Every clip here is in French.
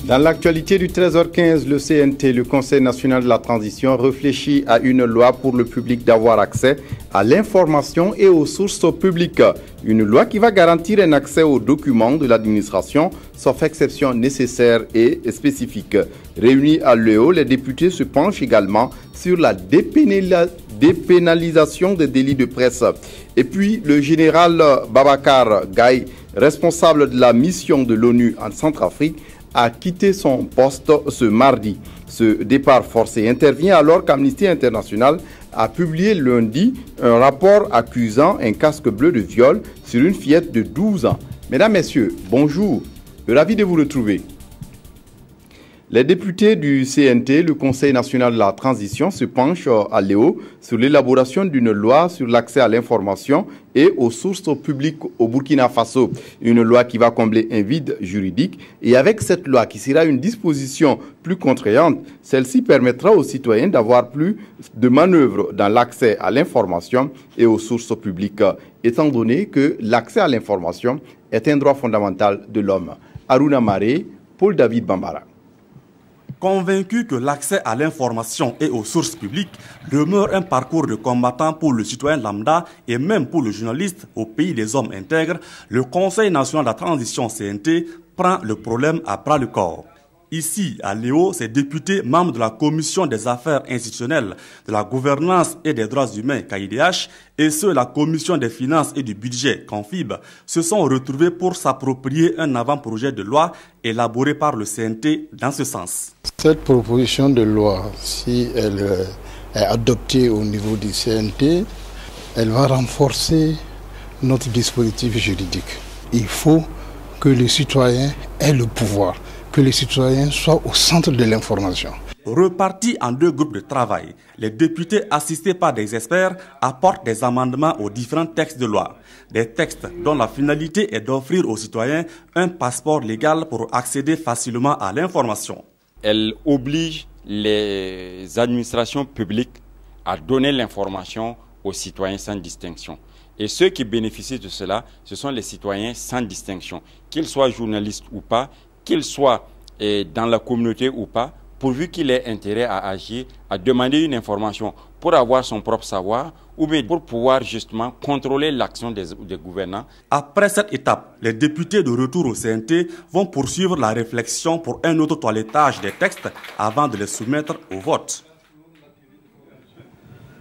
Dans l'actualité du 13h15, le CNT, le Conseil national de la transition, réfléchit à une loi pour le public d'avoir accès à l'information et aux sources publiques. Une loi qui va garantir un accès aux documents de l'administration, sauf exception nécessaire et spécifique. Réunis à l'EO, les députés se penchent également sur la dépénalisation des délits de presse. Et puis, le général Babacar Gaye, responsable de la mission de l'ONU en Centrafrique, a quitté son poste ce mardi. Ce départ forcé intervient alors qu'Amnesty International a publié lundi un rapport accusant un casque bleu de viol sur une fillette de 12 ans. Mesdames, Messieurs, bonjour, ravi de vous retrouver. Les députés du CNT, le Conseil national de la transition, se penchent à l'EO sur l'élaboration d'une loi sur l'accès à l'information et aux sources publiques au Burkina Faso. Une loi qui va combler un vide juridique. Et avec cette loi qui sera une disposition plus contraignante, celle-ci permettra aux citoyens d'avoir plus de manœuvres dans l'accès à l'information et aux sources publiques, étant donné que l'accès à l'information est un droit fondamental de l'homme. Aruna Maré, Paul David Bambara. Convaincu que l'accès à l'information et aux sources publiques demeure un parcours de combattant pour le citoyen lambda et même pour le journaliste au pays des hommes intègres, le Conseil national de la transition CNT prend le problème à bras le corps. Ici, à Léo, ces députés membres de la Commission des affaires institutionnelles, de la gouvernance et des droits humains, KIDH, et ceux de la Commission des finances et du budget, CONFIB, se sont retrouvés pour s'approprier un avant-projet de loi élaboré par le CNT dans ce sens. Cette proposition de loi, si elle est adoptée au niveau du CNT, elle va renforcer notre dispositif juridique. Il faut que les citoyens aient le pouvoir, que les citoyens soient au centre de l'information. Repartis en deux groupes de travail, les députés assistés par des experts apportent des amendements aux différents textes de loi. Des textes dont la finalité est d'offrir aux citoyens un passeport légal pour accéder facilement à l'information. Elle oblige les administrations publiques à donner l'information aux citoyens sans distinction. Et ceux qui bénéficient de cela, ce sont les citoyens sans distinction, qu'ils soient journalistes ou pas, qu'ils soient dans la communauté ou pas, pourvu qu'il ait intérêt à agir, à demander une information pour avoir son propre savoir ou bien pour pouvoir justement contrôler l'action des gouvernants. Après cette étape, les députés de retour au CNT vont poursuivre la réflexion pour un autre toilettage des textes avant de les soumettre au vote.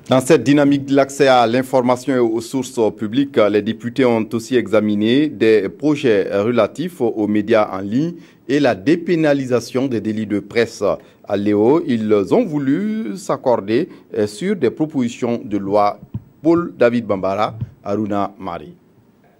Dans cette dynamique de l'accès à l'information et aux sources publiques, les députés ont aussi examiné des projets relatifs aux médias en ligne et la dépénalisation des délits de presse. À Léo, ils ont voulu s'accorder sur des propositions de loi. Paul David Bambara, Aruna Mari.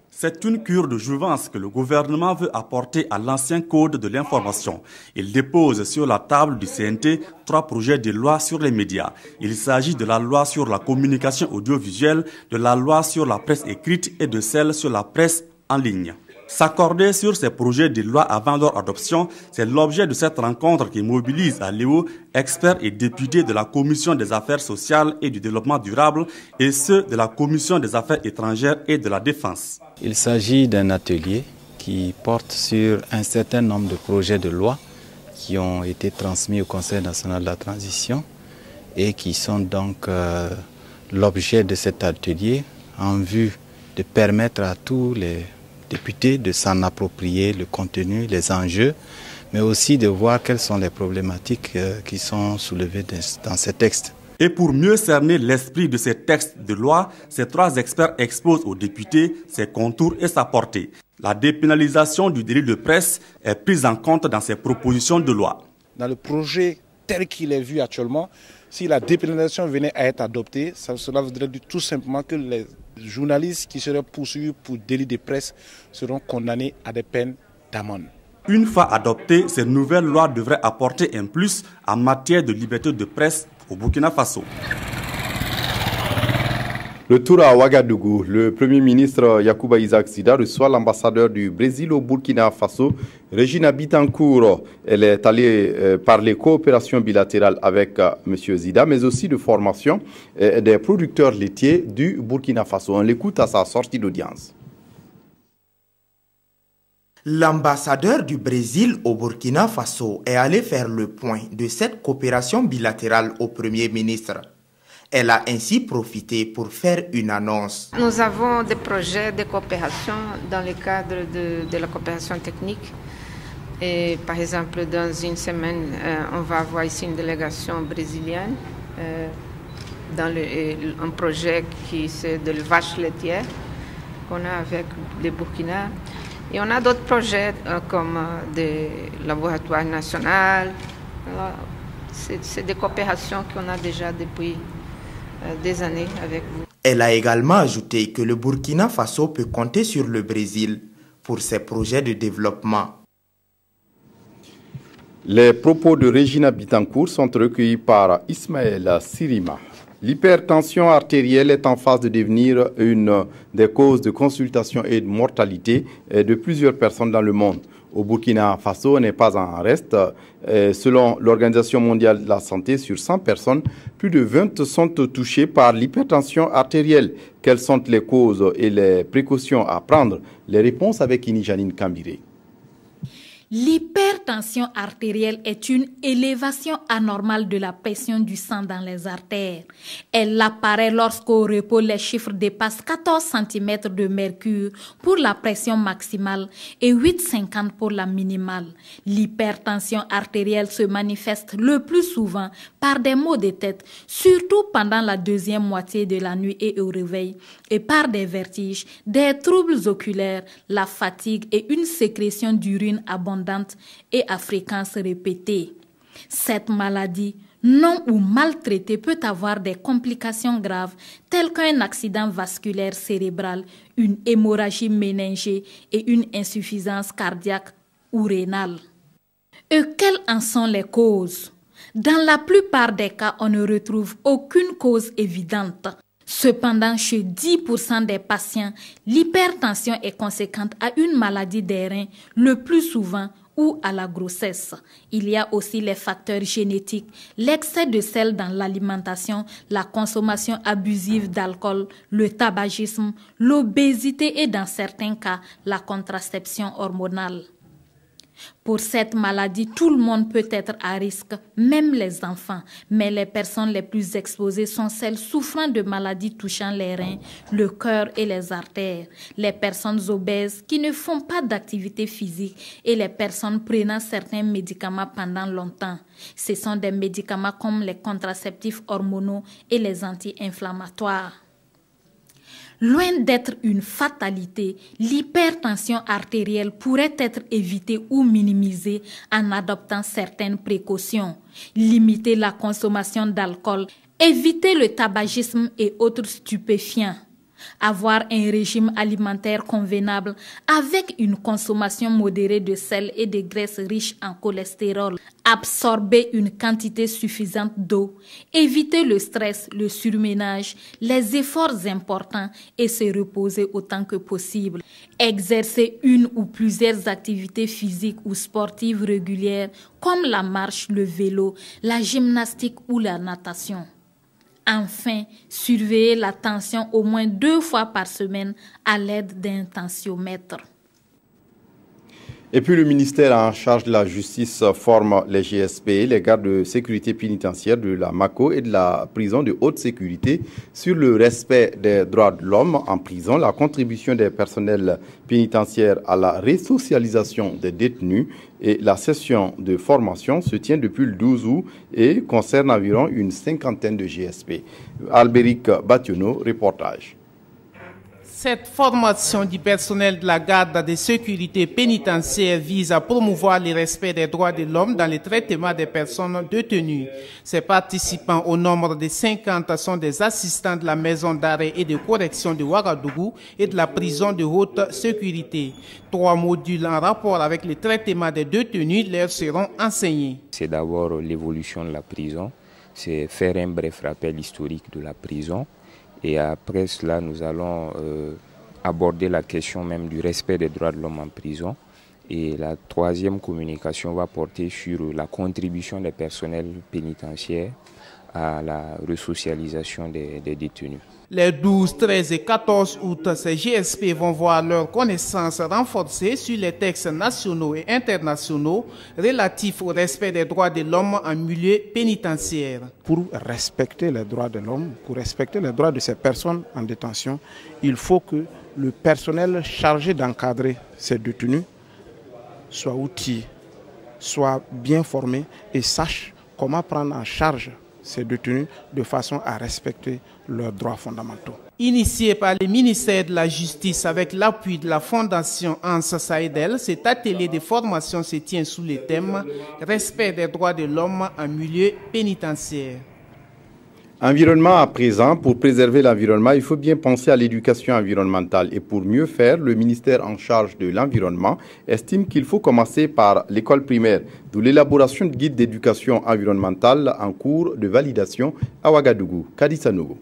C'est une cure de jouvence que le gouvernement veut apporter à l'ancien code de l'information. Il dépose sur la table du CNT 3 projets de loi sur les médias. Il s'agit de la loi sur la communication audiovisuelle, de la loi sur la presse écrite et de celle sur la presse en ligne. S'accorder sur ces projets de loi avant leur adoption, c'est l'objet de cette rencontre qui mobilise à Léo experts et députés de la Commission des affaires sociales et du développement durable et ceux de la Commission des affaires étrangères et de la défense. Il s'agit d'un atelier qui porte sur un certain nombre de projets de loi qui ont été transmis au Conseil national de la transition et qui sont donc l'objet de cet atelier en vue de permettre à tous les députés de s'en approprier le contenu, les enjeux, mais aussi de voir quelles sont les problématiques qui sont soulevées dans ces textes. Et pour mieux cerner l'esprit de ces textes de loi, ces 3 experts exposent aux députés ses contours et sa portée. La dépénalisation du délit de presse est prise en compte dans ces propositions de loi. Dans le projet tel qu'il est vu actuellement, si la dépénalisation venait à être adoptée, cela voudrait dire tout simplement que les journalistes qui seraient poursuivis pour délit de presse seront condamnés à des peines d'amende. Une fois adoptée, ces nouvelles lois devraient apporter un plus en matière de liberté de presse au Burkina Faso. Le tour à Ouagadougou, le Premier ministre Yacouba Isaac Sida reçoit l'ambassadeur du Brésil au Burkina Faso, Regina Bittencourt. Elle est allée parler coopération bilatérale avec M. Zida, mais aussi de formation des producteurs laitiers du Burkina Faso. On l'écoute à sa sortie d'audience. L'ambassadeur du Brésil au Burkina Faso est allé faire le point de cette coopération bilatérale au Premier ministre. Elle a ainsi profité pour faire une annonce. Nous avons des projets de coopération dans le cadre de la coopération technique. Et par exemple, dans une semaine, on va avoir ici une délégation brésilienne dans un projet qui c'est de vache laitière qu'on a avec le Burkina. Et on a d'autres projets comme des laboratoires nationaux. C'est des coopérations qu'on a déjà depuis des années avec vous. Elle a également ajouté que le Burkina Faso peut compter sur le Brésil pour ses projets de développement. Les propos de Régina Bittencourt sont recueillis par Ismaël Sirima. L'hypertension artérielle est en phase de devenir une des causes de consultation et de mortalité de plusieurs personnes dans le monde. Au Burkina Faso, on n'est pas en reste. Selon l'Organisation mondiale de la santé, sur 100 personnes, plus de 20 sont touchées par l'hypertension artérielle. Quelles sont les causes et les précautions à prendre? Les réponses avec Ini Janine Kambiré. L'hypertension artérielle est une élévation anormale de la pression du sang dans les artères. Elle apparaît lorsqu'au repos, les chiffres dépassent 14 cm de mercure pour la pression maximale et 8,50 pour la minimale. L'hypertension artérielle se manifeste le plus souvent par des maux de tête, surtout pendant la deuxième moitié de la nuit et au réveil, et par des vertiges, des troubles oculaires, la fatigue et une sécrétion d'urine abondante et à fréquence répétée. Cette maladie, non ou mal traitée, peut avoir des complications graves telles qu'un accident vasculaire cérébral, une hémorragie méningée et une insuffisance cardiaque ou rénale. Et quelles en sont les causes? Dans la plupart des cas, on ne retrouve aucune cause évidente. Cependant, chez 10% des patients, l'hypertension est conséquente à une maladie des reins, le plus souvent, ou à la grossesse. Il y a aussi les facteurs génétiques, l'excès de sel dans l'alimentation, la consommation abusive d'alcool, le tabagisme, l'obésité et dans certains cas, la contraception hormonale. Pour cette maladie, tout le monde peut être à risque, même les enfants. Mais les personnes les plus exposées sont celles souffrant de maladies touchant les reins, le cœur et les artères, les personnes obèses qui ne font pas d'activité physique et les personnes prenant certains médicaments pendant longtemps. Ce sont des médicaments comme les contraceptifs hormonaux et les anti-inflammatoires. Loin d'être une fatalité, l'hypertension artérielle pourrait être évitée ou minimisée en adoptant certaines précautions. Limiter la consommation d'alcool, éviter le tabagisme et autres stupéfiants. Avoir un régime alimentaire convenable avec une consommation modérée de sel et de graisses riches en cholestérol. Absorber une quantité suffisante d'eau. Éviter le stress, le surménage, les efforts importants et se reposer autant que possible. Exercer une ou plusieurs activités physiques ou sportives régulières comme la marche, le vélo, la gymnastique ou la natation. Enfin, surveiller la tension au moins 2 fois par semaine à l'aide d'un tensiomètre. Et puis le ministère en charge de la justice forme les GSP, les gardes de sécurité pénitentiaire de la MACO et de la prison de haute sécurité sur le respect des droits de l'homme en prison, la contribution des personnels pénitentiaires à la resocialisation des détenus et la session de formation se tient depuis le 12 août et concerne environ une 50aine de GSP. Albéric Bationneau, reportage. Cette formation du personnel de la garde de sécurité pénitentiaire vise à promouvoir le respect des droits de l'homme dans le traitement des personnes détenues. Ces participants, au nombre de 50, sont des assistants de la maison d'arrêt et de correction de Ouagadougou et de la prison de haute sécurité. 3 modules en rapport avec le traitement des détenus leur seront enseignés. C'est d'abord l'évolution de la prison, c'est faire un bref rappel historique de la prison. Et après cela, nous allons aborder la question même du respect des droits de l'homme en prison. Et la 3e communication va porter sur la contribution des personnels pénitentiaires à la resocialisation des détenus. Les 12, 13 et 14 août, ces GSP vont voir leur connaissance renforcée sur les textes nationaux et internationaux relatifs au respect des droits de l'homme en milieu pénitentiaire. Pour respecter les droits de l'homme, pour respecter les droits de ces personnes en détention, il faut que le personnel chargé d'encadrer ces détenus soit outillé, soit bien formé et sache comment prendre en charge ces détenus de façon à respecter leurs droits fondamentaux. Initié par le ministère de la Justice avec l'appui de la Fondation Hans Saïdel, cet atelier de formation se tient sous le thème « Respect des droits de l'homme en milieu pénitentiaire ». Environnement à présent. Pour préserver l'environnement, il faut bien penser à l'éducation environnementale. Et pour mieux faire, le ministère en charge de l'environnement estime qu'il faut commencer par l'école primaire, d'où l'élaboration de guides d'éducation environnementale en cours de validation à Ouagadougou. Kadissa Nogo.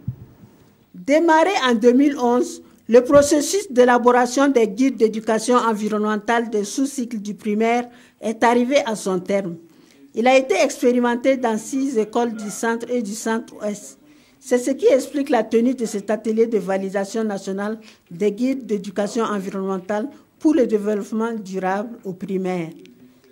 Démarré en 2011, le processus d'élaboration des guides d'éducation environnementale des sous-cycles du primaire est arrivé à son terme. Il a été expérimenté dans 6 écoles du centre et du centre-ouest. C'est ce qui explique la tenue de cet atelier de validation nationale des guides d'éducation environnementale pour le développement durable au primaire.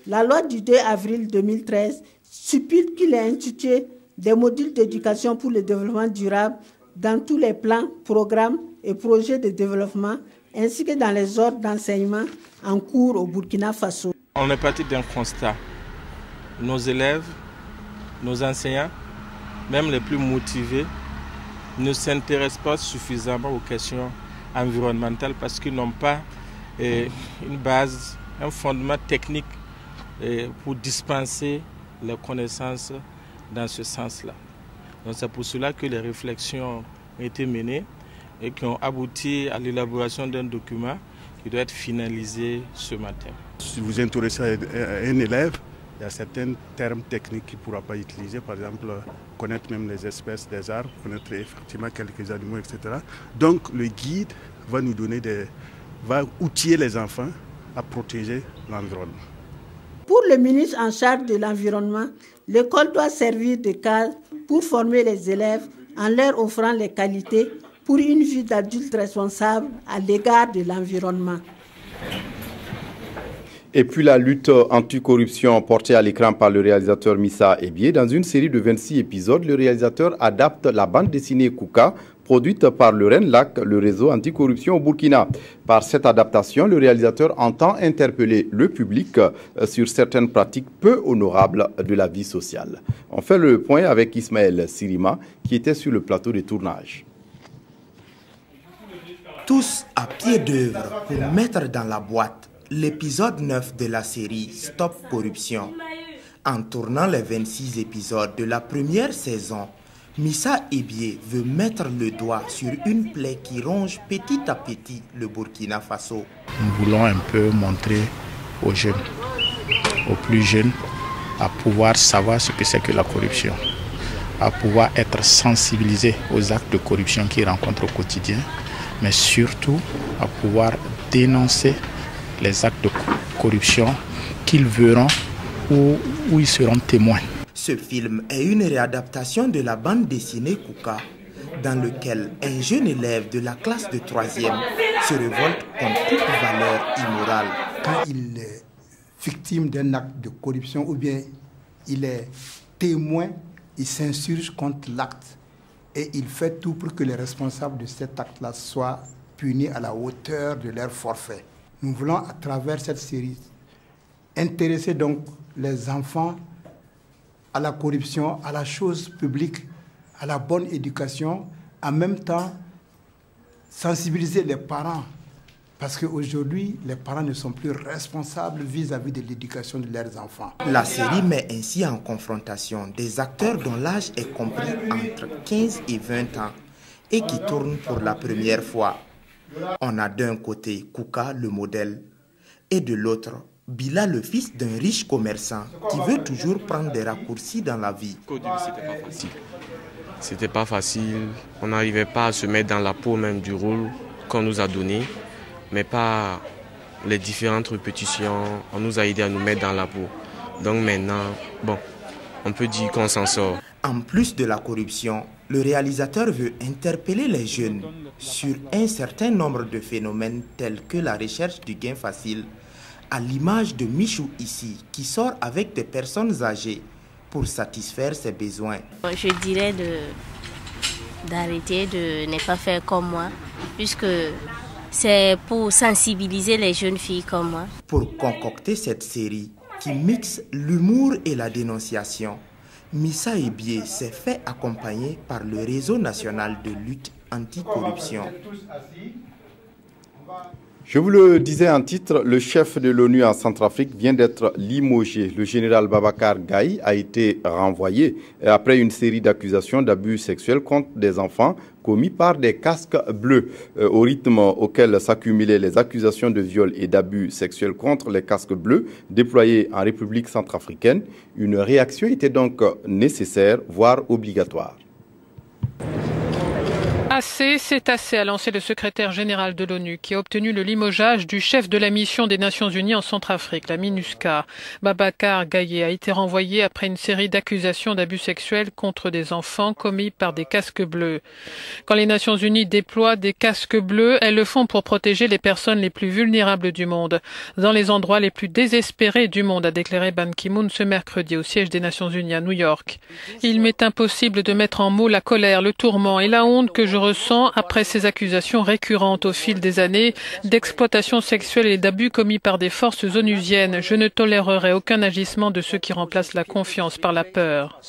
La loi du 2 avril 2013 stipule qu'il est institué des modules d'éducation pour le développement durable dans tous les plans, programmes et projets de développement, ainsi que dans les ordres d'enseignement en cours au Burkina Faso. On est parti d'un constat. Nos élèves, nos enseignants, même les plus motivés, ne s'intéressent pas suffisamment aux questions environnementales parce qu'ils n'ont pas une base, un fondement technique pour dispenser les connaissances dans ce sens-là. Donc c'est pour cela que les réflexions ont été menées et qui ont abouti à l'élaboration d'un document qui doit être finalisé ce matin. Si vous intéressez à un élève, il y a certains termes techniques qu'il ne pourra pas utiliser, par exemple connaître même les espèces des arbres, connaître effectivement quelques animaux, etc. Donc le guide va nous donner va outiller les enfants à protéger l'environnement. Pour le ministre en charge de l'environnement, l'école doit servir de cadre pour former les élèves en leur offrant les qualités pour une vie d'adulte responsable à l'égard de l'environnement. Et puis la lutte anticorruption portée à l'écran par le réalisateur Missa Ebié. Dans une série de 26 épisodes, le réalisateur adapte la bande dessinée Kouka, produite par le RENLAC, le réseau anticorruption au Burkina. Par cette adaptation, le réalisateur entend interpeller le public sur certaines pratiques peu honorables de la vie sociale. On fait le point avec Ismaël Sirima, qui était sur le plateau de tournage. Tous à pied d'œuvre pour mettre dans la boîte l'épisode 9 de la série Stop Corruption. En tournant les 26 épisodes de la première saison, Missa Ebié veut mettre le doigt sur une plaie qui ronge petit à petit le Burkina Faso. Nous voulons un peu montrer aux jeunes, aux plus jeunes, à pouvoir savoir ce que c'est que la corruption, à pouvoir être sensibilisés aux actes de corruption qu'ils rencontrent au quotidien, mais surtout à pouvoir dénoncer les actes de corruption qu'ils verront ou ils seront témoins. Ce film est une réadaptation de la bande dessinée Kouka, dans lequel un jeune élève de la classe de 3e se révolte contre toute valeur immorale. Quand il est victime d'un acte de corruption ou bien il est témoin, il s'insurge contre l'acte et il fait tout pour que les responsables de cet acte-là soient punis à la hauteur de leur forfait. Nous voulons, à travers cette série, intéresser donc les enfants à la corruption, à la chose publique, à la bonne éducation, en même temps sensibiliser les parents. Parce qu'aujourd'hui, les parents ne sont plus responsables vis-à-vis de l'éducation de leurs enfants. La série met ainsi en confrontation des acteurs dont l'âge est compris entre 15 et 20 ans et qui tournent pour la première fois. On a d'un côté Kouka, le modèle, et de l'autre, Bila, le fils d'un riche commerçant qui veut toujours prendre des raccourcis dans la vie. Au début, c'était pas facile. C'était pas facile. On n'arrivait pas à se mettre dans la peau même du rôle qu'on nous a donné, mais par les différentes répétitions, on nous a aidé à nous mettre dans la peau. Donc maintenant, bon, on peut dire qu'on s'en sort. En plus de la corruption, le réalisateur veut interpeller les jeunes sur un certain nombre de phénomènes tels que la recherche du gain facile, à l'image de Michou ici, qui sort avec des personnes âgées pour satisfaire ses besoins. Je dirais d'arrêter de ne pas faire comme moi, puisque c'est pour sensibiliser les jeunes filles comme moi. Pour concocter cette série qui mixe l'humour et la dénonciation, Missa Ebié s'est fait accompagner par le Réseau national de lutte anticorruption. Je vous le disais en titre, le chef de l'ONU en Centrafrique vient d'être limogé. Le général Babacar Gaye a été renvoyé après une série d'accusations d'abus sexuels contre des enfants commis par des casques bleus. Au rythme auquel s'accumulaient les accusations de viol et d'abus sexuels contre les casques bleus déployés en République centrafricaine, une réaction était donc nécessaire, voire obligatoire. C'est assez, a lancé le secrétaire général de l'ONU qui a obtenu le limogeage du chef de la mission des Nations Unies en Centrafrique, la MINUSCA. Babacar Gaye a été renvoyé après une série d'accusations d'abus sexuels contre des enfants commis par des casques bleus. Quand les Nations Unies déploient des casques bleus, elles le font pour protéger les personnes les plus vulnérables du monde, dans les endroits les plus désespérés du monde, a déclaré Ban Ki-moon ce mercredi au siège des Nations Unies à New York. Il m'est impossible de mettre en mots la colère, le tourment et la honte que je ressent après ces accusations récurrentes au fil des années d'exploitation sexuelle et d'abus commis par des forces onusiennes. Je ne tolérerai aucun agissement de ceux qui remplacent la confiance par la peur.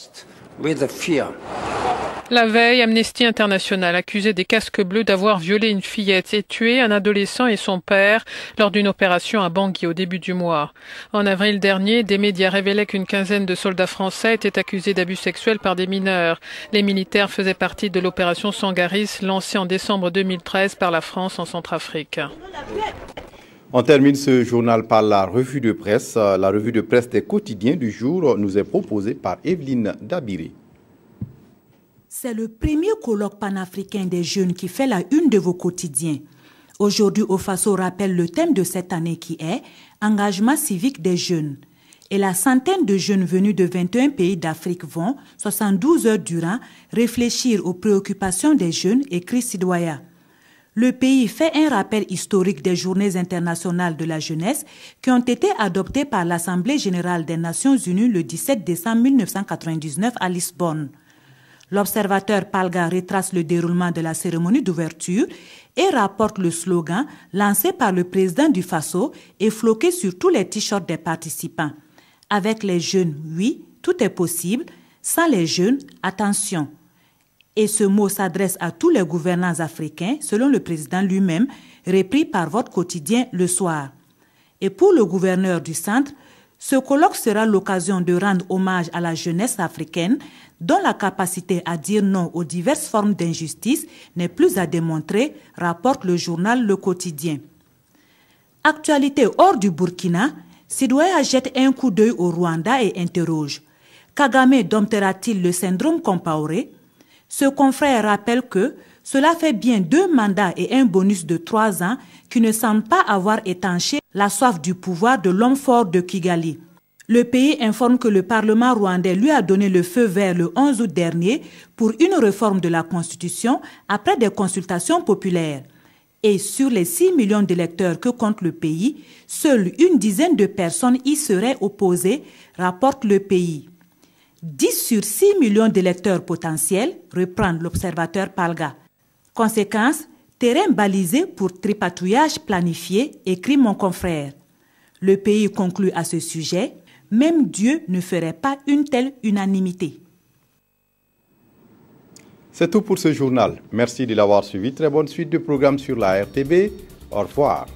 La veille, Amnesty International accusait des casques bleus d'avoir violé une fillette et tué un adolescent et son père lors d'une opération à Bangui au début du mois. En avril dernier, des médias révélaient qu'une quinzaine de soldats français étaient accusés d'abus sexuels par des mineurs. Les militaires faisaient partie de l'opération Sangaris lancée en décembre 2013 par la France en Centrafrique. On termine ce journal par la revue de presse. La revue de presse des quotidiens du jour nous est proposée par Evelyne Dabiré. C'est le premier colloque panafricain des jeunes qui fait la une de vos quotidiens. Aujourd'hui, au Faso rappelle le thème de cette année qui est « Engagement civique des jeunes ». Et la centaine de jeunes venus de 21 pays d'Afrique vont, 72 heures durant, réfléchir aux préoccupations des jeunes, écrit Sidoya. Le pays fait un rappel historique des journées internationales de la jeunesse qui ont été adoptées par l'Assemblée générale des Nations unies le 17 décembre 1999 à Lisbonne. L'observateur Palga retrace le déroulement de la cérémonie d'ouverture et rapporte le slogan lancé par le président du Faso et floqué sur tous les t-shirts des participants. Avec les jeunes, oui, tout est possible. Sans les jeunes, attention. Et ce mot s'adresse à tous les gouvernants africains, selon le président lui-même, repris par votre quotidien le soir. Et pour le gouverneur du centre, ce colloque sera l'occasion de rendre hommage à la jeunesse africaine dont la capacité à dire non aux diverses formes d'injustice n'est plus à démontrer, rapporte le journal Le Quotidien. Actualité hors du Burkina, Sidoya jette un coup d'œil au Rwanda et interroge « Kagame domptera-t-il le syndrome Compaoré ?» Ce confrère rappelle que cela fait bien 2 mandats et un bonus de 3 ans qui ne semblent pas avoir étanché la soif du pouvoir de l'homme fort de Kigali. Le pays informe que le Parlement rwandais lui a donné le feu vert le 11 août dernier pour une réforme de la Constitution après des consultations populaires. Et sur les 6 millions d'électeurs que compte le pays, seule une dizaine de personnes y seraient opposées, rapporte le pays. 10 sur 6 millions d'électeurs potentiels, reprend l'observateur Palga. Conséquence, terrain balisé pour tripatouillage planifié, écrit mon confrère. Le pays conclut à ce sujet, même Dieu ne ferait pas une telle unanimité. C'est tout pour ce journal. Merci de l'avoir suivi. Très bonne suite de programmes sur la RTB. Au revoir.